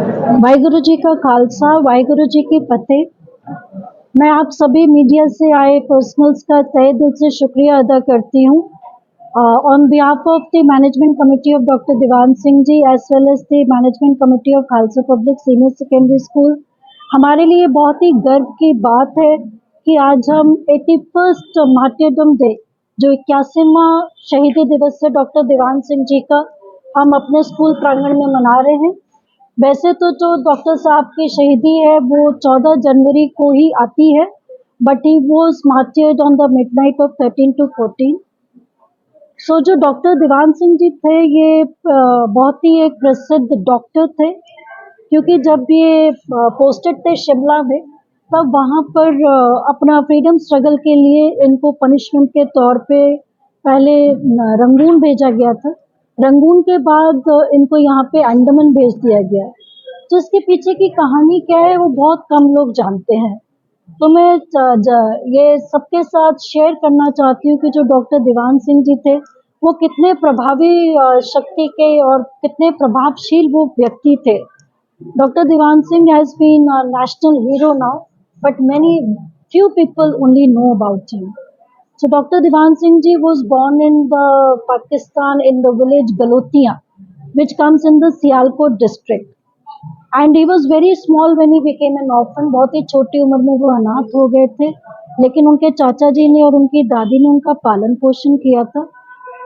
वाहिगुरु जी का खालसा, वाहिगुरु जी की फतेह। मैं आप सभी मीडिया से आए पर्सनल्स का तहे दिल से शुक्रिया अदा करती हूँ। On behalf of the management committee of doctor Diwan Singh ji as well as the management committee of Khalsa public senior secondary school, हमारे लिए बहुत ही गर्व की बात है कि आज हम 81st मार्टियरडम डे, जो 81वां शहीदी दिवस है डॉक्टर दीवान सिंह जी का, हम अपने स्कूल प्रांगण में मना रहे हैं। वैसे तो जो डॉक्टर साहब की शहीदी है वो 14 जनवरी को ही आती है, but he was मार्टियर्ड on the midnight of 13 to 14। सो जो डॉक्टर दीवान सिंह जी थे ये बहुत ही एक प्रसिद्ध डॉक्टर थे, क्योंकि जब ये पोस्टेड थे शिमला में, तब वहाँ पर अपना फ्रीडम स्ट्रगल के लिए इनको पनिशमेंट के तौर पे पहले रंगून भेजा गया था। रंगून के बाद इनको यहाँ पे अंडमान भेज दिया गया। तो इसके पीछे की कहानी क्या है वो बहुत कम लोग जानते हैं। तो मैं ये सबके साथ शेयर करना चाहती हूँ कि जो डॉक्टर दीवान सिंह जी थे वो कितने प्रभावी शक्ति के और कितने प्रभावशील वो व्यक्ति थे। Dr. Divan Singh has been a national hero now, but many few people only know about him. So Dr. Divan Singh ji was born in the Pakistan in the village Galotia, which comes in the Sialkot district. And he was very small when he became an orphan. बहुत ही छोटी उम्र में वो अनाथ हो गए थे, लेकिन उनके चाचा जी ने और उनकी दादी ने उनका पालन पोषण किया था।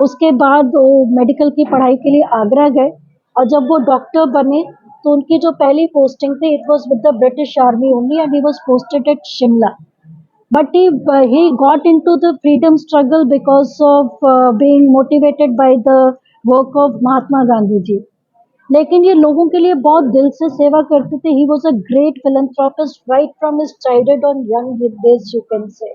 उसके बाद वो मेडिकल की पढ़ाई के लिए आगरा गए, और जब वो डॉक्टर बने तो उनकी जो पहली पोस्टिंग थी it was with the British army only, and he was posted at Shimla. But he got into the freedom struggle because of being motivated by the work of Mahatma Gandhi ji. लेकिन ये लोगों के लिए बहुत दिल से सेवा करते थे। He was a great philanthropist right from his childhood on young days you can say।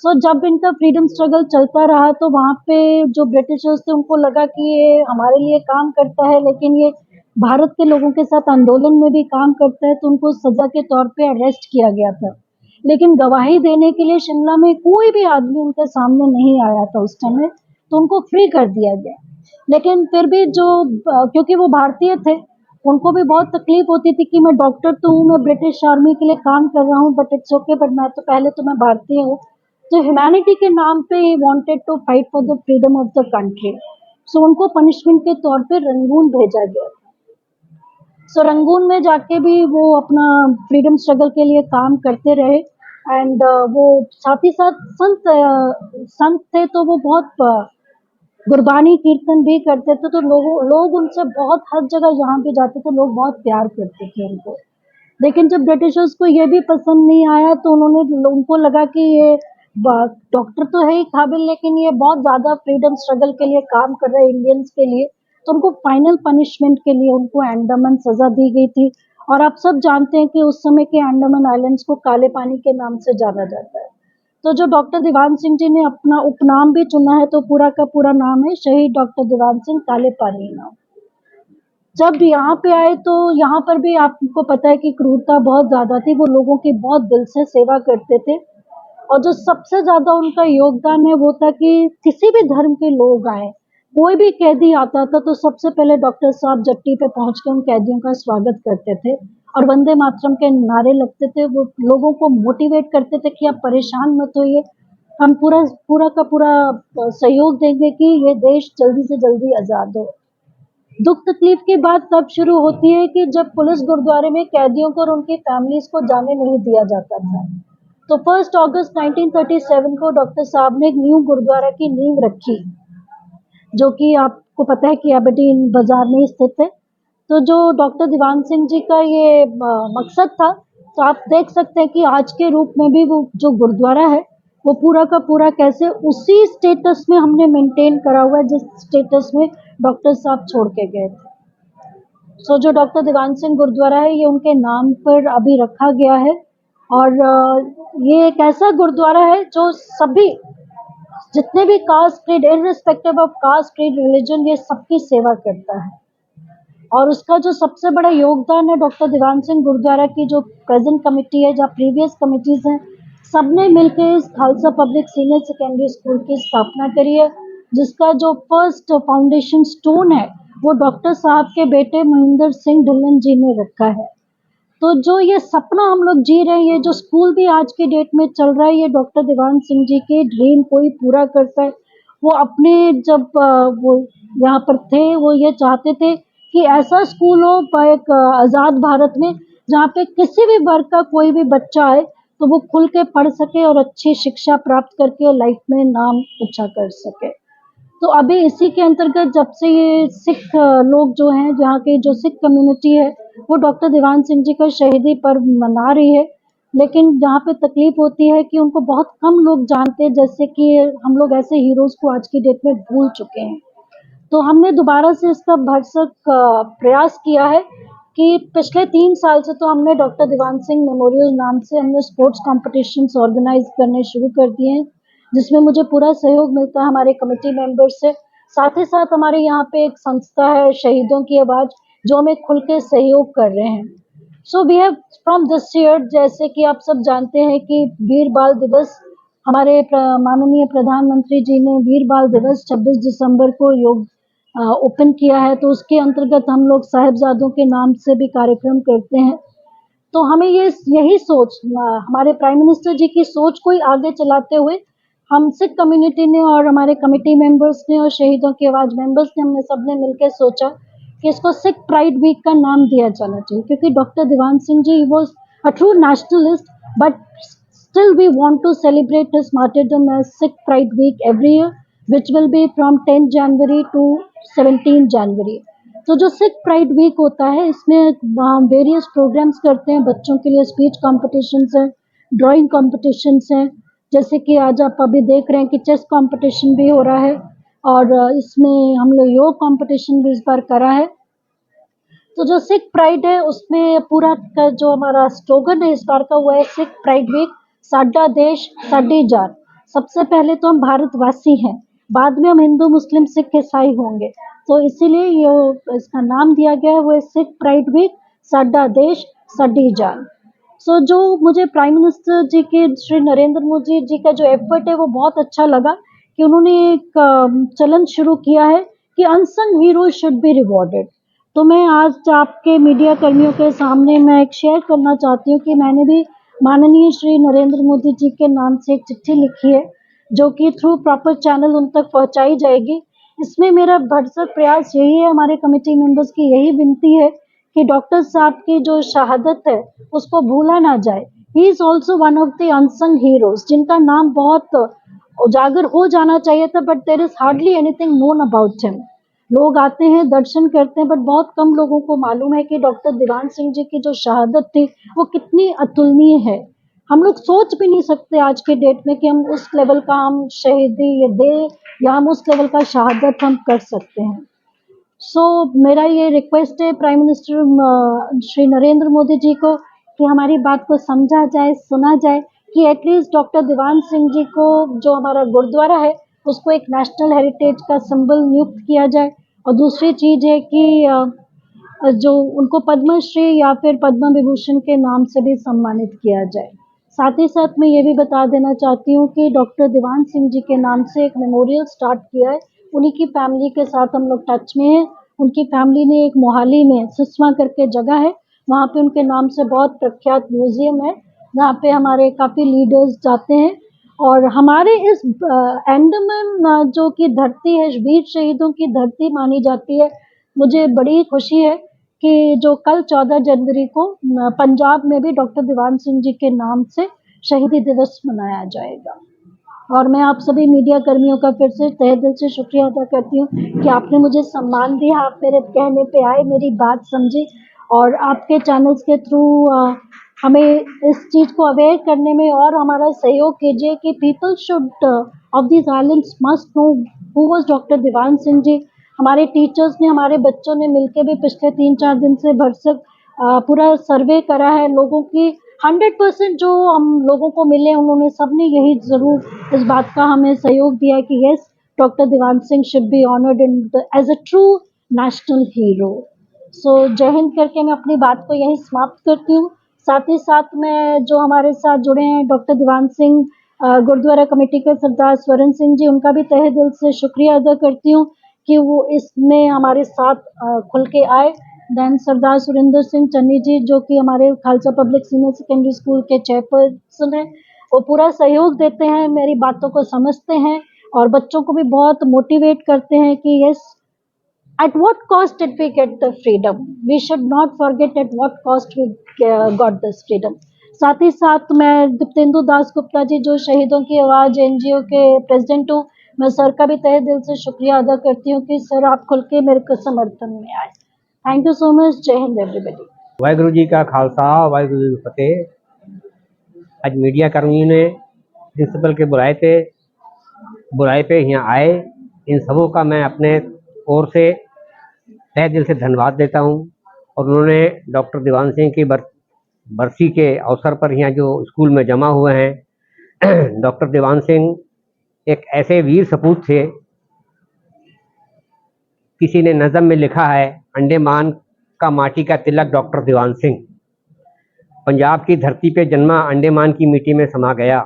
सो जब इनका फ्रीडम स्ट्रगल चलता रहा तो वहाँ पे जो ब्रिटिशर्स थे उनको लगा कि ये हमारे लिए काम करता है, लेकिन ये भारत के लोगों के साथ आंदोलन में भी काम करता है, तो उनको सजा के तौर पे अरेस्ट किया गया था। लेकिन गवाही देने के लिए शिमला में कोई भी आदमी उनके सामने नहीं आया था उस समय, तो उनको फ्री कर दिया गया। लेकिन फिर भी जो क्योंकि वो भारतीय थे, उनको भी बहुत तकलीफ होती थी कि मैं डॉक्टर तो हूँ, मैं ब्रिटिश आर्मी के लिए काम कर रहा हूँ, बट इट्स ओके, बट मैं तो पहले तो मैं भारतीय हूँ। तो ह्यूमैनिटी के नाम पे ही wanted to fight for the freedom of the country. So उनको पनिशमेंट के तौर पे रंगून भेजा गया। सो रंगून में जाके भी वो अपना फ्रीडम स्ट्रगल के लिए काम करते रहे। एंड वो साथ ही साथ संत थे, तो वो बहुत गुरबानी कीर्तन भी करते थे। तो लोग उनसे बहुत, हर जगह जहाँ भी जाते थे लोग बहुत प्यार करते थे उनको। लेकिन जब ब्रिटिशर्स को ये भी पसंद नहीं आया तो उनको लगा कि ये डॉक्टर तो है ही काबिल, लेकिन ये बहुत ज़्यादा फ्रीडम स्ट्रगल के लिए काम कर रहे हैं इंडियंस के लिए, तो उनको फाइनल पनिशमेंट के लिए उनको अंडमान सज़ा दी गई थी। और आप सब जानते हैं कि उस समय के अंडमान आइलैंड्स को काले पानी के नाम से जाना जाता है। तो जो डॉक्टर दीवान सिंह जी ने अपना उपनाम भी चुना है, तो पूरा का पूरा नाम है शहीद डॉक्टर दीवान सिंह काले पानी नाम। जब यहाँ पे आए तो यहाँ पर भी आपको पता है कि क्रूरता बहुत ज़्यादा थी। वो लोगों की बहुत दिल से सेवा करते थे, और जो सबसे ज़्यादा उनका योगदान है वो था कि किसी भी धर्म के लोग आए, कोई भी कैदी आता था तो सबसे पहले डॉक्टर साहब जट्टी पे पहुँच के उन कैदियों का स्वागत करते थे, और वंदे मातरम के नारे लगते थे। वो लोगों को मोटिवेट करते थे कि आप परेशान मत होइए, हम पूरा का पूरा सहयोग देंगे कि ये देश जल्दी से जल्दी आज़ाद हो। दुख तकलीफ की बात तब शुरू होती है कि जब पुलिस गुरुद्वारे में कैदियों को और उनकी फैमिलीज को जाने नहीं दिया जाता था। तो 1 अगस्त 1937 को डॉक्टर साहब ने एक न्यू गुरुद्वारा की नींव रखी, जो कि आपको पता है कि एबरडीन बाजार में स्थित है। तो जो डॉक्टर दीवान सिंह जी का ये मकसद था, तो आप देख सकते हैं कि आज के रूप में भी वो जो गुरुद्वारा है वो पूरा का पूरा कैसे उसी स्टेटस में हमने मेंटेन करा हुआ है जिस स्टेटस में डॉक्टर साहब छोड़ के गए थे। सो जो डॉक्टर दीवान सिंह गुरुद्वारा है ये उनके नाम पर अभी रखा गया है, और ये एक ऐसा गुरुद्वारा है जो सभी, जितने भी caste creed, irrespective of caste creed religion, ये सबकी सेवा करता है। और उसका जो सबसे बड़ा योगदान है डॉक्टर दीवान सिंह गुरुद्वारा की जो प्रेजेंट कमेटी है, जहाँ प्रीवियस कमेटीज हैं, सबने मिलकर इस Khalsa public senior secondary school की स्थापना करी है। जिसका जो फर्स्ट फाउंडेशन स्टोन है वो डॉक्टर साहब के बेटे महेंद्र सिंह ढिल्लन जी ने रखा है। तो जो ये सपना हम लोग जी रहे हैं, ये जो स्कूल भी आज के डेट में चल रहा है, ये डॉक्टर दीवान सिंह जी के ड्रीम को ही पूरा करता है। वो अपने जब वो यहाँ पर थे, वो ये चाहते थे कि ऐसा स्कूल हो एक आज़ाद भारत में, जहाँ पे किसी भी वर्ग का कोई भी बच्चा आए तो वो खुल के पढ़ सके और अच्छी शिक्षा प्राप्त करके लाइफ में नाम ऊंचा कर सके। तो अभी इसी के अंतर्गत जब से ये सिख लोग जो हैं, जहाँ की जो सिख कम्युनिटी है, वो डॉक्टर दीवान सिंह जी का शहीदी पर्व मना रही है। लेकिन जहाँ पे तकलीफ होती है कि उनको बहुत कम लोग जानते हैं, जैसे कि हम लोग ऐसे हीरोज़ को आज की डेट में भूल चुके हैं। तो हमने दोबारा से इसका भरसक प्रयास किया है कि पिछले 3 साल से तो हमने डॉक्टर दीवान सिंह मेमोरियल नाम से हमने स्पोर्ट्स कॉम्पिटिशन्स ऑर्गेनाइज करने शुरू कर दिए हैं, जिसमें मुझे पूरा सहयोग मिलता है हमारे कमेटी मेंबर्स से। साथ ही साथ हमारे यहाँ पे एक संस्था है शहीदों की आवाज़, जो हमें खुल के सहयोग कर रहे हैं। So we have from this year, जैसे कि आप सब जानते हैं कि वीर बाल दिवस, हमारे माननीय प्रधानमंत्री जी ने वीर बाल दिवस 26 दिसंबर को योग ओपन किया है, तो उसके अंतर्गत हम लोग साहिबजादों के नाम से भी कार्यक्रम करते हैं। तो हमें ये यही सोच हमारे प्राइम मिनिस्टर जी की सोच को ही आगे चलाते हुए हम सिख कम्युनिटी ने और हमारे कमेटी मेंबर्स ने और शहीदों की आवाज़ मेंबर्स ने, हमने सबने मिलकर सोचा कि इसको सिख प्राइड वीक का नाम दिया जाना चाहिए, क्योंकि doctor Diwan Singh ji was a true nationalist, but still we want to celebrate his martyrdom as Sikh Pride Week every year, which will be from 10 January to 17 January. तो जो सिख प्राइड वीक होता है, इसमें हम वेरियस प्रोग्राम्स करते हैं। बच्चों के लिए स्पीच कॉम्पिटिशन्स हैं, ड्राइंग कॉम्पिटिशन्स हैं, जैसे कि आज आप अभी देख रहे हैं कि चेस कॉम्पिटिशन भी हो रहा है, और इसमें हम लोग योग कॉम्पिटिशन भी इस बार करा है। तो जो सिख प्राइड है, उसमें पूरा का जो हमारा स्लोगन है इस बार का, वो है सिख प्राइड वीक, साडा देश साडी जान। सबसे पहले तो हम भारतवासी हैं, बाद में हम हिंदू मुस्लिम सिख ईसाई होंगे, तो इसीलिए ये इसका नाम दिया गया है, वो है सिख प्राइड वीक, साडा देश साडी जान। सो जो मुझे प्राइम मिनिस्टर जी के, श्री नरेंद्र मोदी जी का जो एफर्ट है, वो बहुत अच्छा लगा कि उन्होंने एक चलन शुरू किया है कि unsung hero should be rewarded. तो मैं आज आपके मीडिया कर्मियों के सामने मैं एक शेयर करना चाहती हूँ कि मैंने भी माननीय श्री नरेंद्र मोदी जी के नाम से एक चिट्ठी लिखी है, जो कि थ्रू प्रॉपर चैनल उन तक पहुँचाई जाएगी। इसमें मेरा भरसक प्रयास यही है, हमारे कमेटी मेंबर्स की यही विनती है कि डॉक्टर साहब की जो शहादत है, उसको भूला ना जाए। He is also one of the unsung heroes, जिनका नाम बहुत उजागर हो जाना चाहिए था, but there is hardly anything known about him. लोग आते हैं, दर्शन करते हैं, बट बहुत कम लोगों को मालूम है कि डॉक्टर दीवान सिंह जी की जो शहादत थी, वो कितनी अतुलनीय है। हम लोग सोच भी नहीं सकते आज के डेट में कि हम उस लेवल का हम शहीदी ये दें, या हम उस लेवल का शहादत हम कर सकते हैं। सो मेरा ये रिक्वेस्ट है प्राइम मिनिस्टर श्री नरेंद्र मोदी जी को कि हमारी बात को समझा जाए, सुना जाए, कि एटलीस्ट डॉक्टर दीवान सिंह जी को, जो हमारा गुरुद्वारा है, उसको एक नेशनल हेरिटेज का सिंबल नियुक्त किया जाए। और दूसरी चीज़ है कि जो उनको पद्मश्री या फिर पद्म विभूषण के नाम से भी सम्मानित किया जाए। साथ ही साथ मैं ये भी बता देना चाहती हूँ कि डॉक्टर दीवान सिंह जी के नाम से एक मेमोरियल स्टार्ट किया है। उन्हीं की फैमिली के साथ हम लोग टच में हैं। उनकी फैमिली ने एक मोहाली में सिसवा करके जगह है, वहाँ पे उनके नाम से बहुत प्रख्यात म्यूज़ियम है, जहाँ पे हमारे काफ़ी लीडर्स जाते हैं। और हमारे इस अंडमान जो कि धरती है, वीर शहीदों की धरती मानी जाती है। मुझे बड़ी खुशी है कि जो कल 14 जनवरी को पंजाब में भी डॉक्टर दीवान सिंह जी के नाम से शहीदी दिवस मनाया जाएगा। और मैं आप सभी मीडिया कर्मियों का फिर से तहे दिल से शुक्रिया अदा करती हूँ कि आपने मुझे सम्मान दिया, आप मेरे कहने पे आए, मेरी बात समझी, और आपके चैनल्स के थ्रू हमें इस चीज़ को अवेयर करने में और हमारा सहयोग कीजिए कि people should of this islands must know who was doctor Diwan Singh ji. हमारे टीचर्स ने, हमारे बच्चों ने मिलकर भी पिछले 3-4 दिन से भरसक पूरा सर्वे करा है लोगों की। 100% जो हम लोगों को मिले, उन्होंने सबने यही ज़रूर इस बात का हमें सहयोग दिया कि yes, doctor Diwan Singh should be honoured in as a true national hero. So Jai Hind करके मैं अपनी बात को यहीं समाप्त करती हूँ। साथ ही साथ मैं, जो हमारे साथ जुड़े हैं, डॉक्टर दीवान सिंह गुरुद्वारा कमेटी के सरदार स्वरण सिंह जी, उनका भी तहे दिल से शुक्रिया अदा करती हूँ कि वो इसमें हमारे साथ खुल के आए। देन सरदार सुरेंद्र सिंह चन्नी जी, जो कि हमारे Khalsa public senior secondary school के चेयरपर्सन हैं, वो पूरा सहयोग देते हैं, मेरी बातों को समझते हैं और बच्चों को भी बहुत मोटिवेट करते हैं कि yes, at what cost did we get the freedom? We should not forget at what cost we got this freedom. साथ ही साथ मैं दीप्तेंदु दास गुप्ता जी, जो शहीदों की आवाज़ एनजीओ के प्रेसिडेंट हूँ, मैं सर का भी तहे दिल से शुक्रिया अदा करती हूँ कि सर आप खुल के मेरे को समर्थन में आए। Thank you so much. जय हिंद एवरीबॉडी। वाहिगुरु जी का खालसा, वाहिगुरु जी की फतेह। आज मीडिया कर्मियों ने प्रिंसिपल के बुलाए पे यहाँ आए। इन सबों का मैं अपने ओर से तहे दिल से धन्यवाद देता हूँ। और उन्होंने डॉक्टर दीवान सिंह की बरसी के अवसर पर यहाँ जो स्कूल में जमा हुए हैं डॉक्टर दीवान सिंह एक ऐसे वीर सपूत थे। किसी ने नज़म में लिखा है, अंडमान का माटी का तिलक डॉक्टर दीवान सिंह। पंजाब की धरती पे जन्मा, अंडमान की मिट्टी में समा गया।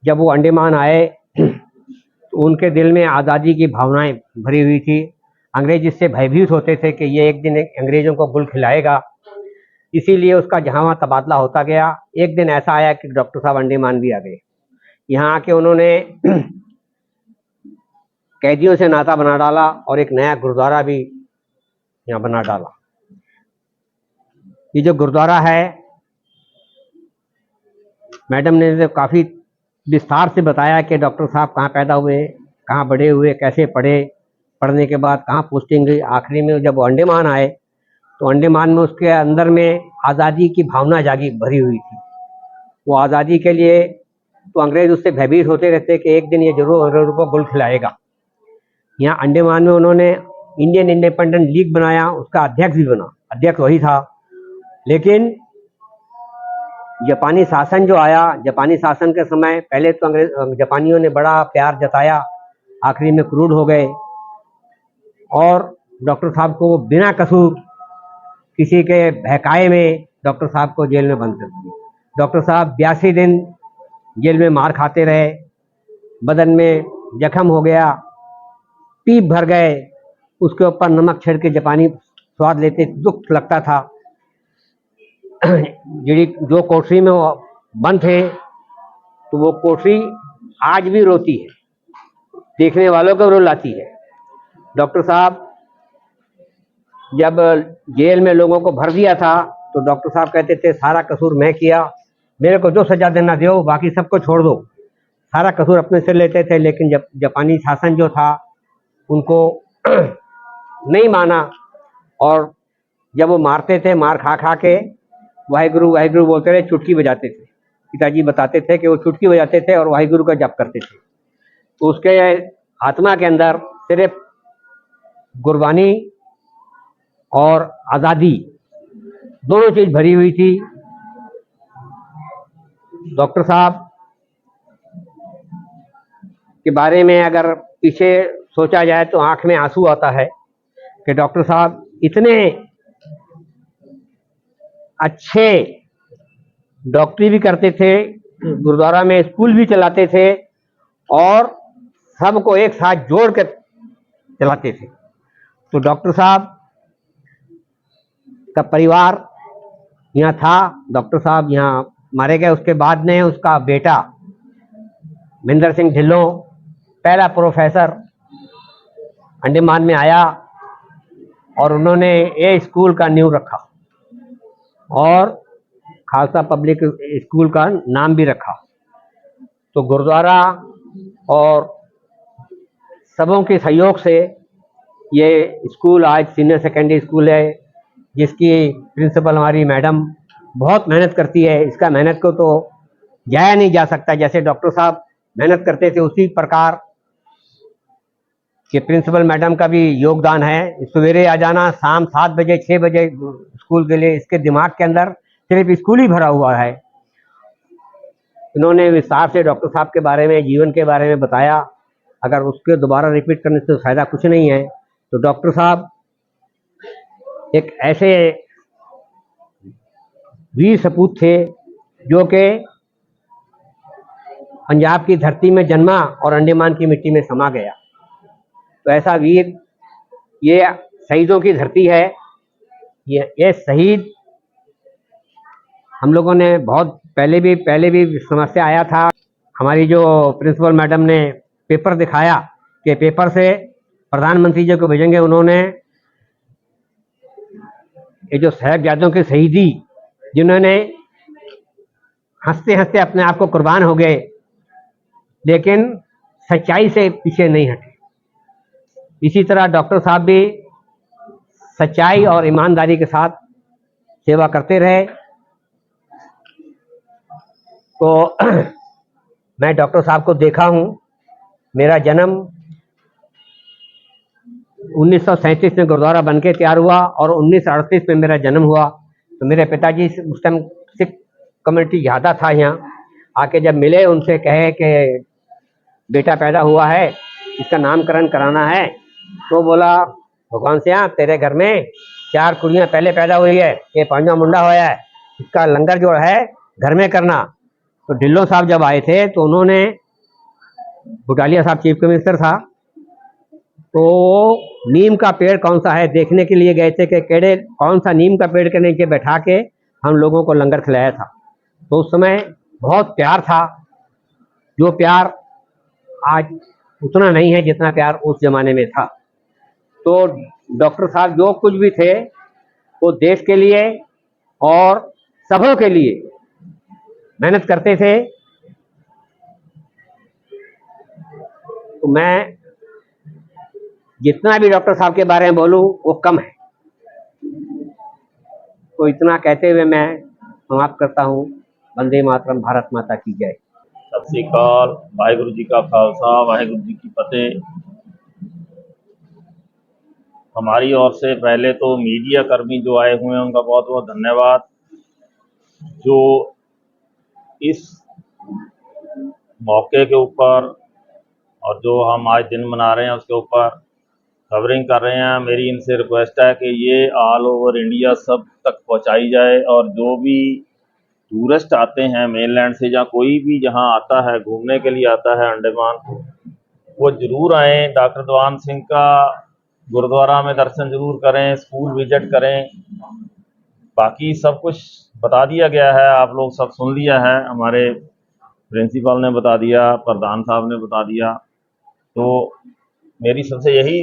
जब वो अंडमान आए तो उनके दिल में आज़ादी की भावनाएं भरी हुई थी। अंग्रेज इससे भयभीत होते थे कि ये एक दिन अंग्रेज़ों को गुल खिलाएगा, इसीलिए उसका जहाँ वहाँ तबादला होता गया। एक दिन ऐसा आया कि डॉक्टर साहब अंडमान भी आ गए। यहाँ आके उन्होंने कैदियों से नाता बना डाला और एक नया गुरुद्वारा भी यहाँ बना डाला। ये जो गुरुद्वारा है, मैडम ने तो काफ़ी विस्तार से बताया कि डॉक्टर साहब कहाँ पैदा हुए, कहाँ बड़े हुए, कैसे पढ़े, पढ़ने के बाद कहाँ पोस्टिंग गई। आखिरी में जब वो अंडमान आए तो अंडमान में उसके अंदर में आज़ादी की भावना जागी भरी हुई थी। वो आज़ादी के लिए तो अंग्रेज उससे भयभीत होते रहते कि एक दिन ये जरूर अंग्रेजों को गुल खिलाएगा। यहाँ अंडमान में उन्होंने इंडियन इंडिपेंडेंट लीग बनाया, उसका अध्यक्ष भी बना, अध्यक्ष वही था। लेकिन जापानी शासन जो आया, जापानी शासन के समय पहले तो जापानियों ने बड़ा प्यार जताया, आखिरी में क्रूर हो गए और डॉक्टर साहब को बिना कसूर किसी के बहकाए में डॉक्टर साहब को जेल में बंद कर दिया। डॉक्टर साहब 82 दिन जेल में मार खाते रहे, बदन में जख्म हो गया, पीप भर गए, उसके ऊपर नमक छिड़क के जापानी स्वाद लेते, दुख लगता था। जो कोठरी में वो बंद थे तो वो कोठरी आज भी रोती है, देखने वालों को रुलाती है। डॉक्टर साहब जब जेल में लोगों को भर दिया था तो डॉक्टर साहब कहते थे सारा कसूर मैं किया, मेरे को जो सजा देना दो, बाकी सबको छोड़ दो। सारा कसूर अपने से लेते थे। लेकिन जब जापानी शासन जो था उनको नहीं माना और जब वो मारते थे, मार खा खा के वाहिगुरु वाहिगुरु बोलते रहे, चुटकी बजाते थे। पिताजी बताते थे कि वो चुटकी बजाते थे और वाहिगुरु का जप करते थे। तो उसके आत्मा के अंदर सिर्फ कुर्बानी और आज़ादी दोनों चीज भरी हुई थी। डॉक्टर साहब के बारे में अगर पीछे सोचा जाए तो आंख में आंसू आता है कि डॉक्टर साहब इतने अच्छे डॉक्टरी भी करते थे, गुरुद्वारा में स्कूल भी चलाते थे और सबको एक साथ जोड़ कर चलाते थे। तो डॉक्टर साहब का परिवार यहाँ था। डॉक्टर साहब यहाँ मारे गए, उसके बाद में उसका बेटा महेंद्र सिंह ढिल्लों पहला प्रोफेसर अंडमान में आया और उन्होंने ये स्कूल का नींव रखा और खालसा पब्लिक स्कूल का नाम भी रखा। तो गुरुद्वारा और सबों के सहयोग से ये स्कूल आज सीनियर सेकेंडरी स्कूल है, जिसकी प्रिंसिपल हमारी मैडम बहुत मेहनत करती है। इसका मेहनत को तो जाया नहीं जा सकता। जैसे डॉक्टर साहब मेहनत करते थे उसी प्रकार कि प्रिंसिपल मैडम का भी योगदान है। सवेरे आ जाना, शाम 7 बजे 6 बजे स्कूल के लिए, इसके दिमाग के अंदर सिर्फ स्कूल ही भरा हुआ है। इन्होंने विस्तार से डॉक्टर साहब के बारे में, जीवन के बारे में बताया। अगर उसके दोबारा रिपीट करने से फायदा कुछ नहीं है। तो डॉक्टर साहब एक ऐसे वीर सपूत थे जो कि पंजाब की धरती में जन्मा और अंडमान की मिट्टी में समा गया। तो ऐसा वीर, ये शहीदों की धरती है। ये शहीद हम लोगों ने बहुत पहले भी समस्या आया था। हमारी जो प्रिंसिपल मैडम ने पेपर दिखाया कि पेपर से प्रधानमंत्री जी को भेजेंगे, उन्होंने ये जो साहिबजादों की शहीदी, जिन्होंने हंसते हंसते अपने आप को कुर्बान हो गए, लेकिन सच्चाई से पीछे नहीं हटे। इसी तरह डॉक्टर साहब भी सच्चाई और ईमानदारी के साथ सेवा करते रहे। तो मैं डॉक्टर साहब को देखा हूँ। मेरा जन्म 1937 में गुरुद्वारा बन के तैयार हुआ और 1938 में मेरा जन्म हुआ। तो मेरे पिताजी उस टाइम सिख कम्युनिटी ज़्यादा था यहाँ। आके जब मिले, उनसे कहे कि बेटा पैदा हुआ है, इसका नामकरण कराना है। तो बोला, भगवान से यहाँ तेरे घर में 4 कुड़ियाँ पहले पैदा हुई है, ये 5वां मुंडा होया है, इसका लंगर जो है घर में करना। तो ढिल्लों साहब जब आए थे तो उन्होंने, बुटालिया साहब चीफ मिनिस्टर था, तो नीम का पेड़ कौन सा है देखने के लिए गए थे कि केड़े कौन सा नीम का पेड़ के नीचे बैठा के हम लोगों को लंगर खिलाया था। तो उस समय बहुत प्यार था, जो प्यार आज उतना नहीं है जितना प्यार उस जमाने में था। तो डॉक्टर साहब जो कुछ भी थे वो देश के लिए और सबों के लिए मेहनत करते थे। तो मैं जितना भी डॉक्टर साहब के बारे में बोलूं वो कम है। तो इतना कहते हुए मैं समाप्त करता हूँ। वंदे मातरम, भारत माता की जय। सत श्री अकाल। वाहिगुरु जी का खालसा, वाहिगुरु जी की फतेह। हमारी ओर से पहले तो मीडिया कर्मी जो आए हुए हैं उनका बहुत बहुत धन्यवाद, जो इस मौके के ऊपर और जो हम आज दिन मना रहे हैं उसके ऊपर कवरिंग कर रहे हैं। मेरी इनसे रिक्वेस्ट है कि ये ऑल ओवर इंडिया सब तक पहुंचाई जाए, और जो भी टूरिस्ट आते हैं मेनलैंड से, या कोई भी जहां आता है घूमने के लिए आता है अंडमान, वो ज़रूर आएँ। डॉक्टर दीवान सिंह का गुरुद्वारा में दर्शन ज़रूर करें, स्कूल विजिट करें। बाकी सब कुछ बता दिया गया है, आप लोग सब सुन लिया है। हमारे प्रिंसिपल ने बता दिया, प्रधान साहब ने बता दिया। तो मेरी सबसे यही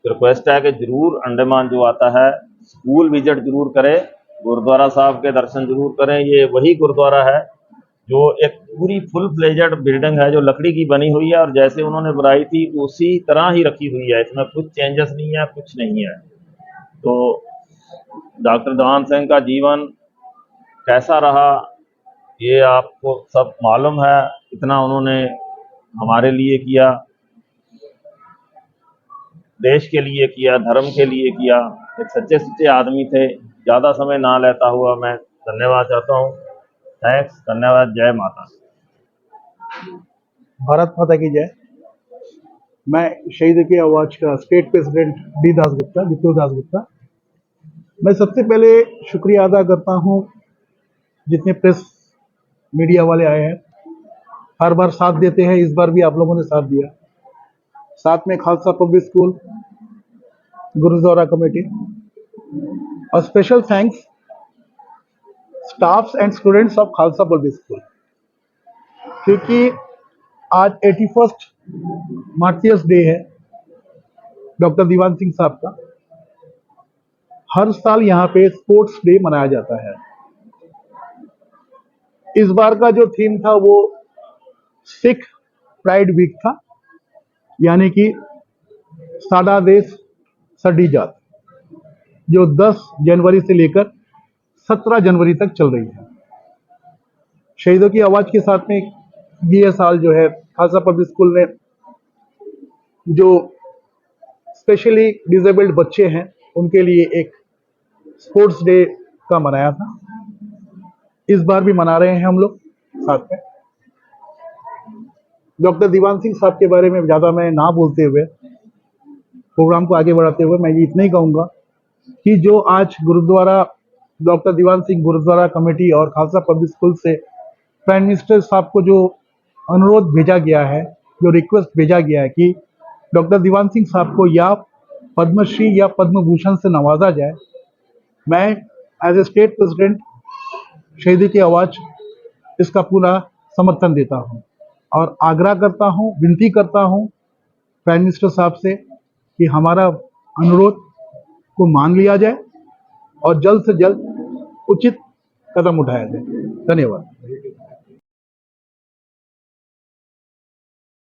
रिक्वेस्ट है कि ज़रूर अंडमान जो आता है स्कूल विजिट ज़रूर करे, गुरुद्वारा साहब के दर्शन ज़रूर करें। ये वही गुरुद्वारा है जो एक पूरी फुल फ्लेजेड बिल्डिंग है, जो लकड़ी की बनी हुई है, और जैसे उन्होंने बनाई थी उसी तरह ही रखी हुई है, इसमें कुछ चेंजेस नहीं है, कुछ नहीं है। तो डॉक्टर दीवान सिंह का जीवन कैसा रहा ये आपको सब मालूम है। इतना उन्होंने हमारे लिए किया, देश के लिए किया, धर्म के लिए किया। एक सच्चे आदमी थे। ज़्यादा समय ना लेता हुआ मैं धन्यवाद चाहता हूँ। थैंक्स, धन्यवाद। जय माता। भारत माता की जय। मैं शहीद की आवाज़ का स्टेट प्रेसिडेंट जितू दास गुप्ता। मैं सबसे पहले शुक्रिया अदा करता हूँ जितने प्रेस मीडिया वाले आए हैं, हर बार साथ देते हैं, इस बार भी आप लोगों ने साथ दिया। साथ में Khalsa public school, gurdwara committee, और special thanks staffs and students of Khalsa public school, क्योंकि आज 81st मार्टियर्स डे है डॉक्टर दीवान सिंह साहब का। हर साल यहाँ पे स्पोर्ट्स डे मनाया जाता है। इस बार का जो थीम था वो सिख प्राइड वीक था, यानी कि साडा देश सडी जात, जो 10 जनवरी से लेकर 17 जनवरी तक चल रही है। शहीदों की आवाज़ के साथ में ये साल जो है खालसा पब्लिक स्कूल ने जो स्पेशली डिसेबल्ड बच्चे हैं उनके लिए एक स्पोर्ट्स डे का मनाया था। इस बार भी मना रहे हैं हम लोग साथ में। डॉक्टर दीवान सिंह साहब के बारे में ज़्यादा मैं ना बोलते हुए, प्रोग्राम को आगे बढ़ाते हुए, मैं ये इतना ही कहूँगा कि जो आज गुरुद्वारा डॉक्टर दीवान सिंह गुरुद्वारा कमेटी और खालसा पब्लिक स्कूल से प्राइम मिनिस्टर साहब को जो अनुरोध भेजा गया है, जो रिक्वेस्ट भेजा गया है कि डॉक्टर दीवान सिंह साहब को या पद्मश्री या पद्म भूषण से नवाजा जाए, मैं एज ए स्टेट प्रेसिडेंट शहीदी की आवाज़ इसका पूरा समर्थन देता हूं और आग्रह करता हूं, विनती करता हूं प्राइम मिनिस्टर साहब से कि हमारा अनुरोध को मान लिया जाए और जल्द से जल्द उचित कदम उठाया जाए। धन्यवाद।